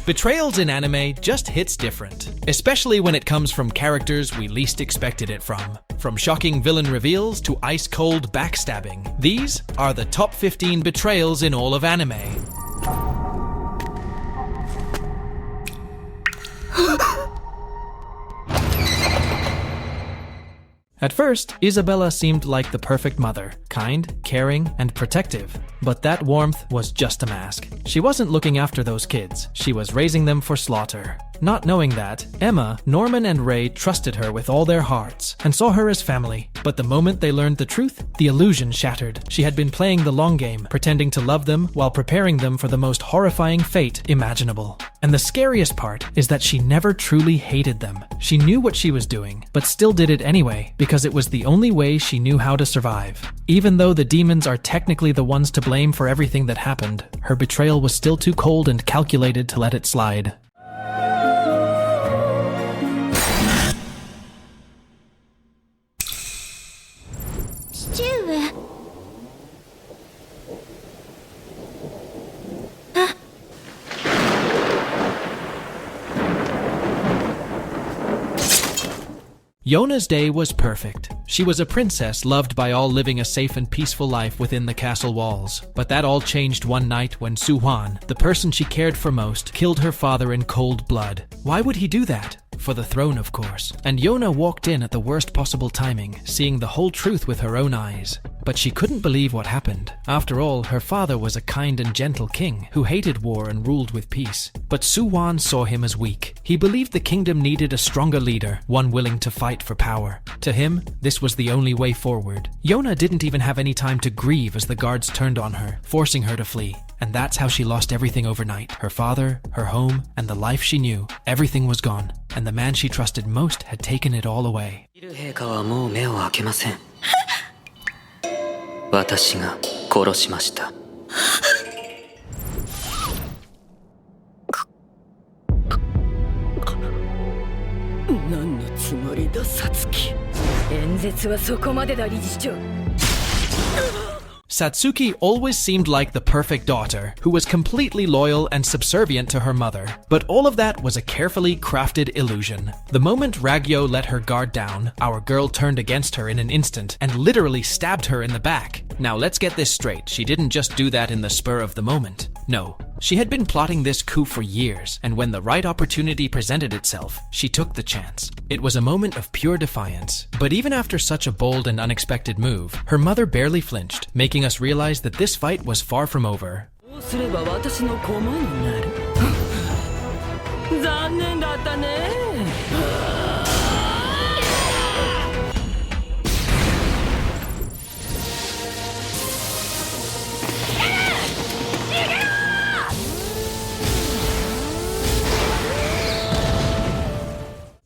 Betrayals in anime just hits different, especially when it comes from characters we least expected it from. From shocking villain reveals to ice-cold backstabbing, these are the top 15 betrayals in all of anime. At first, Isabella seemed like the perfect mother, kind, caring, and protective. But that warmth was just a mask. She wasn't looking after those kids, she was raising them for slaughter. Not knowing that, Emma, Norman, and Ray trusted her with all their hearts and saw her as family. But the moment they learned the truth, the illusion shattered. She had been playing the long game, pretending to love them while preparing them for the most horrifying fate imaginable. And the scariest part is that she never truly hated them. She knew what she was doing, but still did it anyway, because it was the only way she knew how to survive. Even though the demons are technically the ones to blame for everything that happened, her betrayal was still too cold and calculated to let it slide. Yona's day was perfect. She was a princess loved by all, living a safe and peaceful life within the castle walls. But that all changed one night when Suhwan, the person she cared for most, killed her father in cold blood. Why would he do that? For the throne, of course. And Yona walked in at the worst possible timing, seeing the whole truth with her own eyes. But she couldn't believe what happened. After all, her father was a kind and gentle king who hated war and ruled with peace. But Suhwan saw him as weak. He believed the kingdom needed a stronger leader, one willing to fight for power. To him, this was the only way forward. Yona didn't even have any time to grieve as the guards turned on her, forcing her to flee. And that's how she lost everything overnight. Her father, her home, and the life she knew. Everything was gone. And the man she trusted most had taken it all away. 私が殺しました。何のつもりだ、サツキ。演説はそこまでだ、理事長。Satsuki always seemed like the perfect daughter, who was completely loyal and subservient to her mother. But all of that was a carefully crafted illusion. The moment Ragyo let her guard down, our girl turned against her in an instant and literally stabbed her in the back. Now let's get this straight, she didn't just do that in the spur of the moment. No, she had been plotting this coup for years, and when the right opportunity presented itself, she took the chance. It was a moment of pure defiance. But even after such a bold and unexpected move, her mother barely flinched, making us realize that this fight was far from over.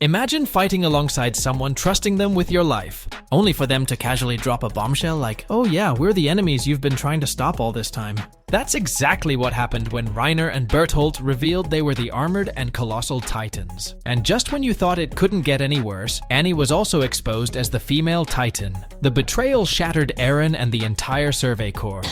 Imagine fighting alongside someone, trusting them with your life, only for them to casually drop a bombshell like, "Oh yeah, we're the enemies you've been trying to stop all this time." That's exactly what happened when Reiner and Bertholdt revealed they were the armored and colossal titans. And just when you thought it couldn't get any worse, Annie was also exposed as the female titan. The betrayal shattered Eren and the entire Survey Corps.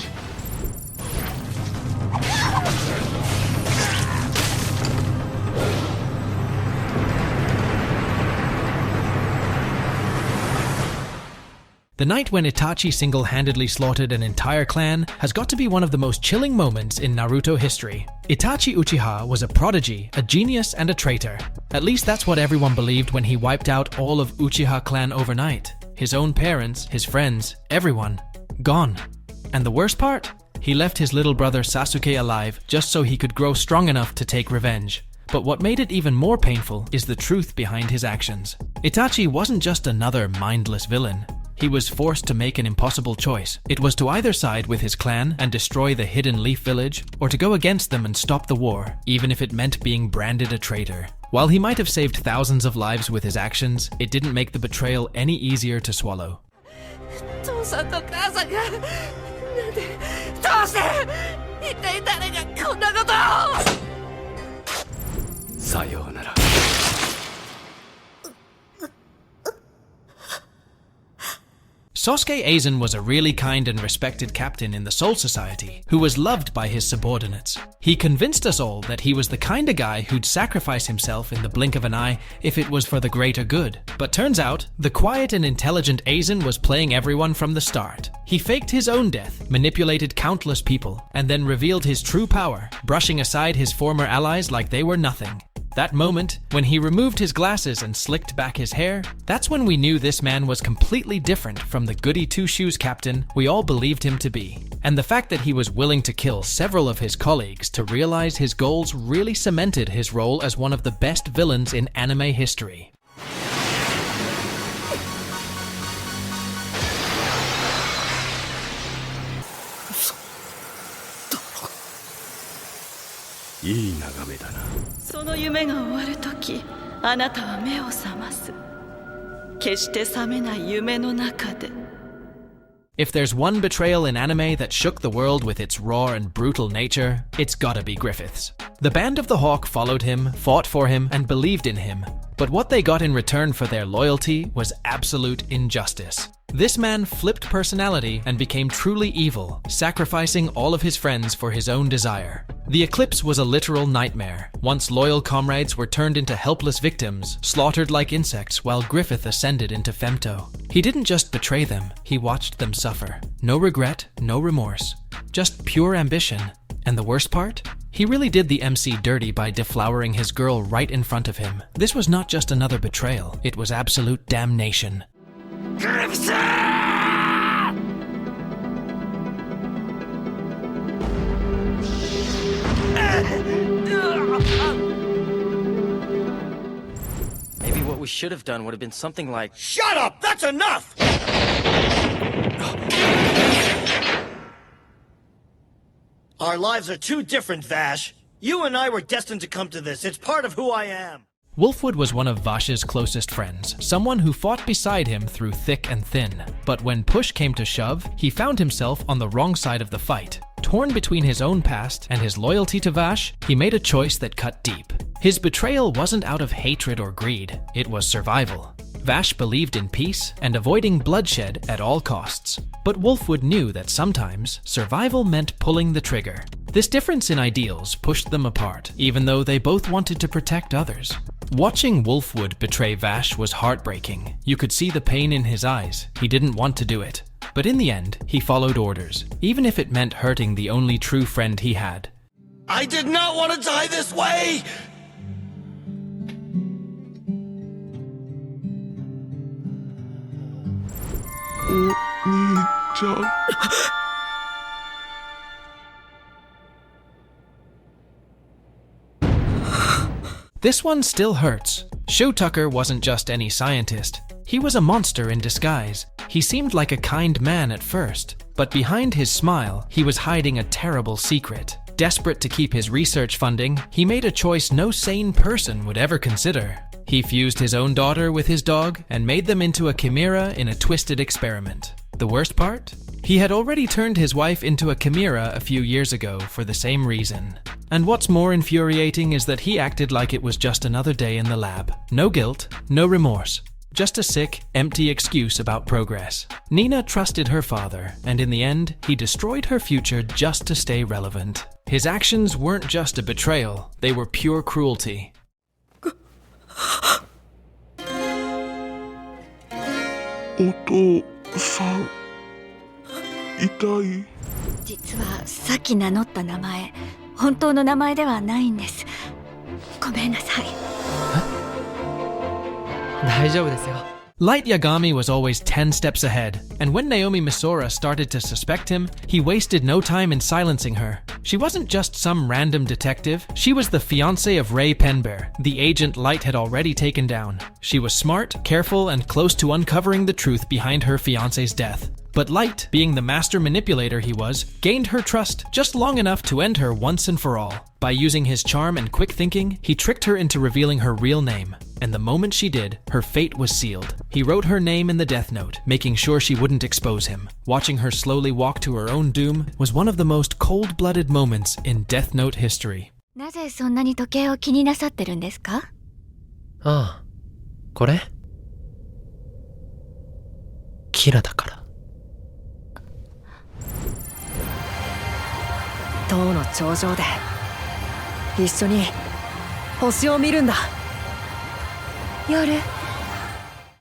The night when Itachi single-handedly slaughtered an entire clan has got to be one of the most chilling moments in Naruto history. Itachi Uchiha was a prodigy, a genius, and a traitor. At least that's what everyone believed when he wiped out all of Uchiha clan overnight. His own parents, his friends, everyone. Gone. And the worst part? He left his little brother Sasuke alive just so he could grow strong enough to take revenge. But what made it even more painful is the truth behind his actions. Itachi wasn't just another mindless villain. He was forced to make an impossible choice. It was to either side with his clan and destroy the Hidden Leaf Village, or to go against them and stop the war, even if it meant being branded a traitor. While he might have saved thousands of lives with his actions, it didn't make the betrayal any easier to swallow. 父さんと母さんがなんでどうして一体誰がこんなことをさようなら。Sosuke Aizen was a really kind and respected captain in the Soul Society who was loved by his subordinates. He convinced us all that he was the kind of guy who'd sacrifice himself in the blink of an eye if it was for the greater good. But turns out, the quiet and intelligent Aizen was playing everyone from the start. He faked his own death, manipulated countless people, and then revealed his true power, brushing aside his former allies like they were nothing. That moment, when he removed his glasses and slicked back his hair, that's when we knew this man was completely different from the goody two-shoes captain we all believed him to be. And the fact that he was willing to kill several of his colleagues to realize his goals really cemented his role as one of the best villains in anime history. "いい眺めだな." その夢が終わるとき、あなたは目を覚ます。決して覚めない夢の中で。 If there's one betrayal in anime that shook the world with its raw and brutal nature, it's gotta be Griffith's. The Band of the Hawk followed him, fought for him, and believed in him. But what they got in return for their loyalty was absolute injustice. This man flipped personality and became truly evil, sacrificing all of his friends for his own desire. The eclipse was a literal nightmare. Once loyal comrades were turned into helpless victims, slaughtered like insects while Griffith ascended into Femto. He didn't just betray them, he watched them suffer. No regret, no remorse. Just pure ambition. And the worst part? He really did the MC dirty by deflowering his girl right in front of him. This was not just another betrayal, it was absolute damnation. Maybe what we should have done would have been something like... Shut up! That's enough! Our lives are too different, Vash. You and I were destined to come to this. It's part of who I am. Wolfwood was one of Vash's closest friends, someone who fought beside him through thick and thin. But when push came to shove, he found himself on the wrong side of the fight. Torn between his own past and his loyalty to Vash, he made a choice that cut deep. His betrayal wasn't out of hatred or greed, it was survival. Vash believed in peace and avoiding bloodshed at all costs. But Wolfwood knew that sometimes survival meant pulling the trigger. This difference in ideals pushed them apart, even though they both wanted to protect others. Watching Wolfwood betray Vash was heartbreaking. You could see the pain in his eyes. He didn't want to do it. But in the end, he followed orders, even if it meant hurting the only true friend he had. I did not want to die this way! This one still hurts. Sho Tucker wasn't just any scientist. He was a monster in disguise. He seemed like a kind man at first, but behind his smile, he was hiding a terrible secret. Desperate to keep his research funding, he made a choice no sane person would ever consider. He fused his own daughter with his dog and made them into a chimera in a twisted experiment. The worst part? He had already turned his wife into a chimera a few years ago for the same reason. And what's more infuriating is that he acted like it was just another day in the lab. No guilt, no remorse. Just a sick, empty excuse about progress. Nina trusted her father, and in the end, he destroyed her future just to stay relevant. His actions weren't just a betrayal, they were pure cruelty. お父さん痛い。実はさっき名乗った名前、本当の名前ではないんです。ごめんなさい。大丈夫ですよ。 Light Yagami was always 10 steps ahead, and when Naomi Misora started to suspect him, he wasted no time in silencing her. She wasn't just some random detective, she was the fiancée of Ray Penbear, the agent Light had already taken down. She was smart, careful, and close to uncovering the truth behind her fiancé's death. But Light, being the master manipulator he was, gained her trust just long enough to end her once and for all. By using his charm and quick thinking, he tricked her into revealing her real name. And the moment she did, her fate was sealed. He wrote her name in the death note, making sure she wouldn't expose him. Watching her slowly walk to her own doom was one of the most cold-blooded moments in Death Note history. なぜそんなに時計を気になさってるんですか？ああ、これ？キラだから。塔の頂上で一緒に星を見るんだ。夜。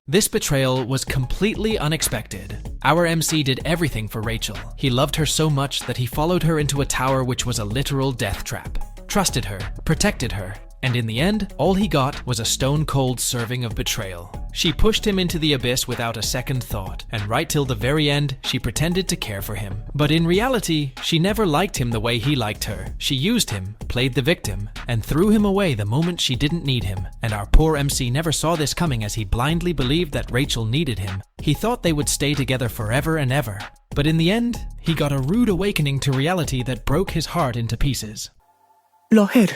This betrayal was completely unexpected. Our MC did everything for Rachel. He loved her so much that he followed her into a tower which was a literal death trap. Trusted her, protected her, and in the end, all he got was a stone-cold serving of betrayal. She pushed him into the abyss without a second thought, and right till the very end, she pretended to care for him. But in reality, she never liked him the way he liked her. She used him, played the victim, and threw him away the moment she didn't need him. And our poor MC never saw this coming as he blindly believed that Rachel needed him. He thought they would stay together forever and ever. But in the end, he got a rude awakening to reality that broke his heart into pieces. ラヘル。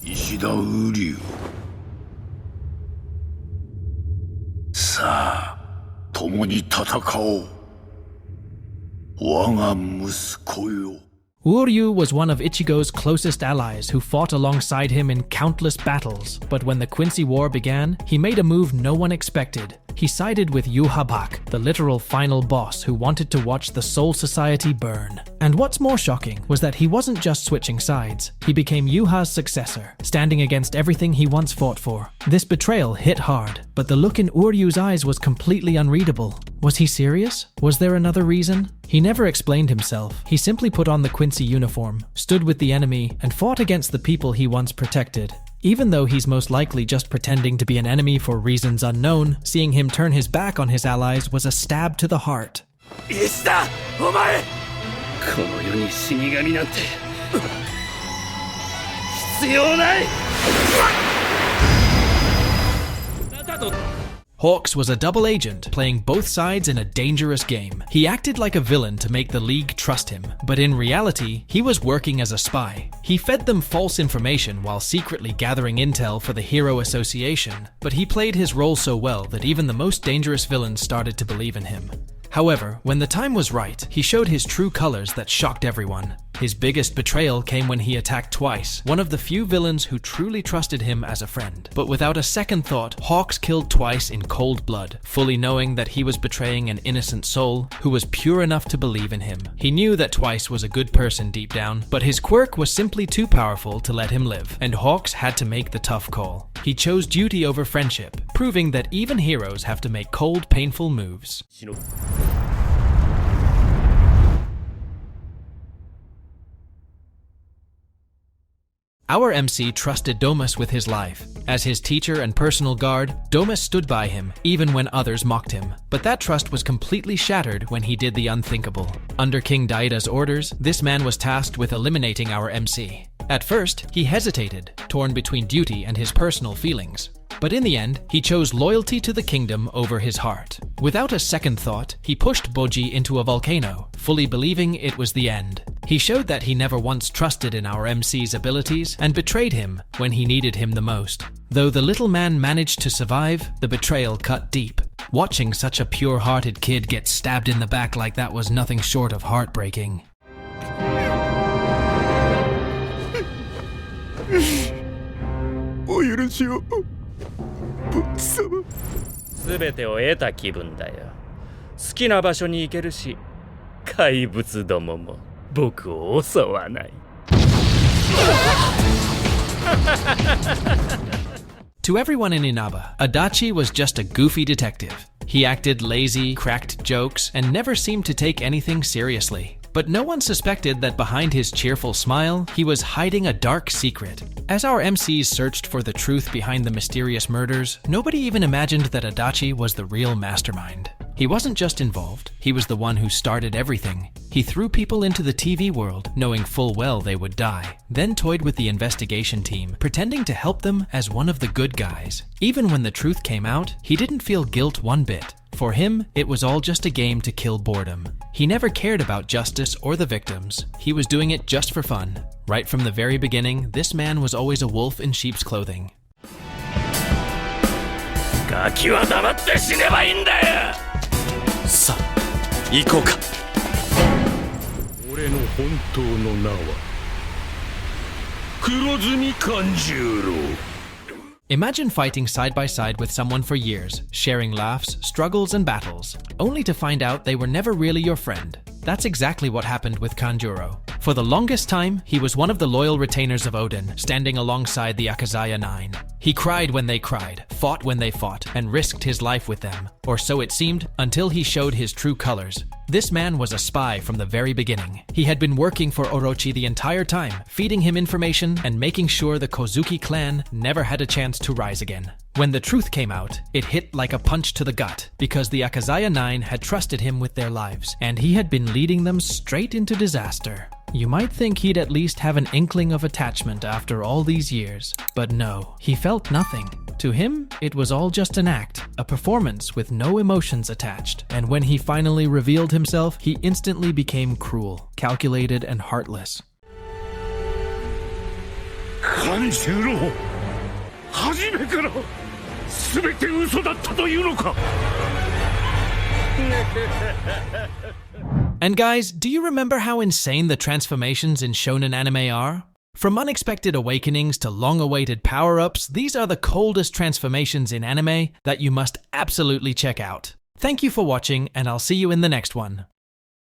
石田瓜生。さあ、共に戦おう。我が息子よ。 Uryu was one of Ichigo's closest allies who fought alongside him in countless battles, but when the Quincy War began, he made a move no one expected. He sided with Yhwach, the literal final boss who wanted to watch the Soul Society burn. And what's more shocking was that he wasn't just switching sides. He became Yuha's successor, standing against everything he once fought for. This betrayal hit hard, but the look in Uryu's eyes was completely unreadable. Was he serious? Was there another reason? He never explained himself. He simply put on the Quincy uniform, stood with the enemy, and fought against the people he once protected. Even though he's most likely just pretending to be an enemy for reasons unknown, seeing him turn his back on his allies was a stab to the heart. 石田、お前。この世に死神なんて必要ない。 Hawks was a double agent, playing both sides in a dangerous game. He acted like a villain to make the League trust him, but in reality, he was working as a spy. He fed them false information while secretly gathering intel for the Hero Association, but he played his role so well that even the most dangerous villains started to believe in him. However, when the time was right, he showed his true colors that shocked everyone. His biggest betrayal came when he attacked Twice, one of the few villains who truly trusted him as a friend. But without a second thought, Hawks killed Twice in cold blood, fully knowing that he was betraying an innocent soul who was pure enough to believe in him. He knew that Twice was a good person deep down, but his quirk was simply too powerful to let him live, and Hawks had to make the tough call. He chose duty over friendship, proving that even heroes have to make cold, painful moves. Our MC trusted Domus with his life. As his teacher and personal guard, Domus stood by him, even when others mocked him. But that trust was completely shattered when he did the unthinkable. Under King Daida's orders, this man was tasked with eliminating our MC. At first, he hesitated, torn between duty and his personal feelings. But in the end, he chose loyalty to the kingdom over his heart. Without a second thought, he pushed Boji into a volcano, fully believing it was the end. He showed that he never once trusted in our MC's abilities and betrayed him when he needed him the most. Though the little man managed to survive, the betrayal cut deep. Watching such a pure-hearted kid get stabbed in the back like that was nothing short of heartbreaking. お許しを、ボッチ様。すべてを得た気分だよ。好きな場所に行けるし、怪物どもも僕を襲わない。To everyone in Inaba, Adachi was just a goofy detective. He acted lazy, cracked jokes, and never seemed to take anything seriously. But no one suspected that behind his cheerful smile, he was hiding a dark secret. As our MCs searched for the truth behind the mysterious murders, nobody even imagined that Adachi was the real mastermind. He wasn't just involved, he was the one who started everything. He threw people into the TV world, knowing full well they would die, then toyed with the investigation team, pretending to help them as one of the good guys. Even when the truth came out, he didn't feel guilt one bit. For him, it was all just a game to kill boredom. He never cared about justice or the victims. He was doing it just for fun. Right from the very beginning, this man was always a wolf in sheep's clothing. ガキは黙って死ねばいいんだよ。さあ、行こうか。俺の本当の名は黒住勘十郎。Imagine fighting side by side with someone for years, sharing laughs, struggles, and battles, only to find out they were never really your friend. That's exactly what happened with Kanjuro. For the longest time, he was one of the loyal retainers of Odin, standing alongside the Akazaya Nine. He cried when they cried, fought when they fought, and risked his life with them. Or so it seemed, until he showed his true colors. This man was a spy from the very beginning. He had been working for Orochi the entire time, feeding him information and making sure the Kozuki clan never had a chance to rise again. When the truth came out, it hit like a punch to the gut, because the Akazaya Nine had trusted him with their lives, and he had been leading them straight into disaster. You might think he'd at least have an inkling of attachment after all these years, but no, he felt nothing. To him, it was all just an act, a performance with no emotions attached, and when he finally revealed himself, he instantly became cruel, calculated, and heartless. 勘十郎初めから全て嘘だったというのか And guys, do you remember how insane the transformations in shonen anime are? From unexpected awakenings to long-awaited power-ups, these are the coldest transformations in anime that you must absolutely check out. Thank you for watching, and I'll see you in the next one.